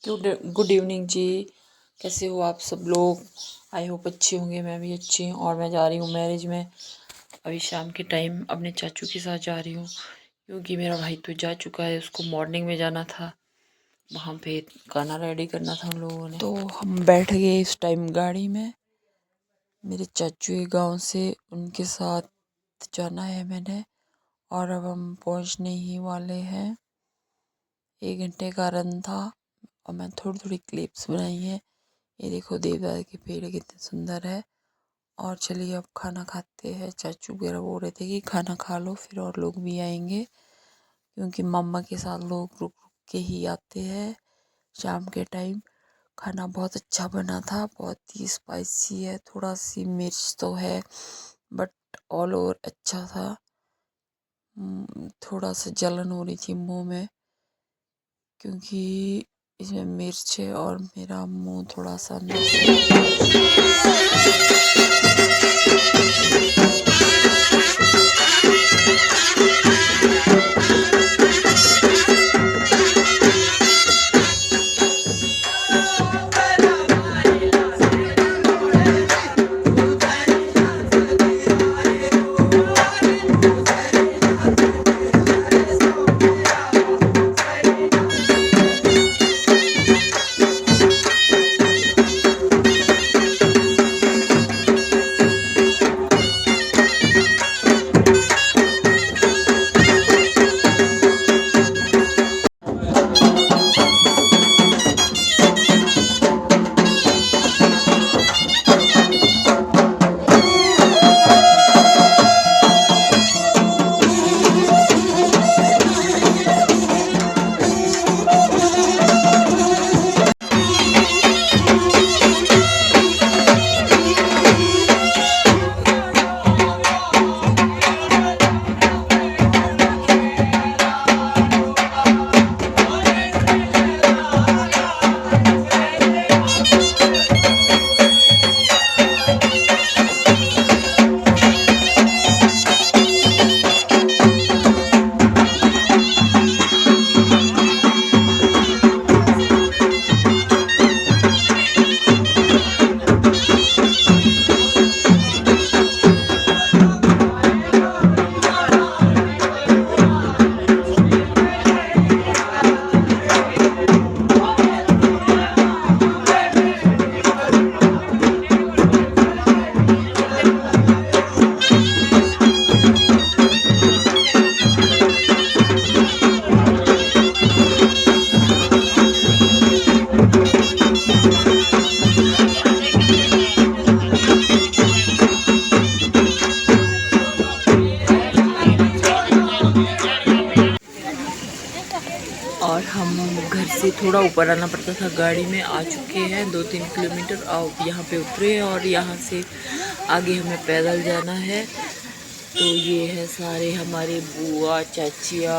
Good evening जी। कैसे हो आप सब लोग? आई होप अच्छे होंगे। मैं भी अच्छी हूँ और मैं जा रही हूँ मैरिज में। अभी शाम के टाइम अपने चाचू के साथ जा रही हूँ क्योंकि मेरा भाई तो जा चुका है, उसको मॉर्निंग में जाना था। वहाँ पे खाना रेडी करना था उन लोगों ने, तो हम बैठ गए इस टाइम गाड़ी में। मेरे चाचू के गाँव से उनके साथ जाना है मैंने, और अब हम पहुँचने ही वाले हैं। 1 घंटे का रन था और मैं थोड़ी थोड़ी क्लिप्स बनाई है। ये देखो देवदार के पेड़ कितने सुंदर है। और चलिए अब खाना खाते हैं। चाचू वगैरह बोल रहे थे कि खाना खा लो, फिर और लोग भी आएंगे क्योंकि मम्मा के साथ लोग रुक रुक के ही आते हैं शाम के टाइम। खाना बहुत अच्छा बना था, बहुत ही स्पाइसी है, थोड़ा सी मिर्च तो है बट ऑल ओवर अच्छा था। थोड़ा सा जलन हो रही थी मुंह में क्योंकि इसमें मिर्च है और मेरा मुंह थोड़ा सा और हम घर से थोड़ा ऊपर आना पड़ता था, गाड़ी में आ चुके हैं 2-3 किलोमीटर। अब यहाँ पे उतरे और यहाँ से आगे हमें पैदल जाना है। तो ये है सारे हमारे बुआ चाचिया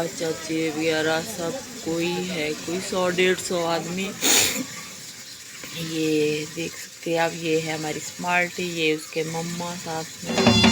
चाचे वगैरह सब कोई है, कोई 100-150 आदमी। ये देख सकते हैं आप, ये है हमारी स्मार्ट, ये उसके मम्मा साथ में।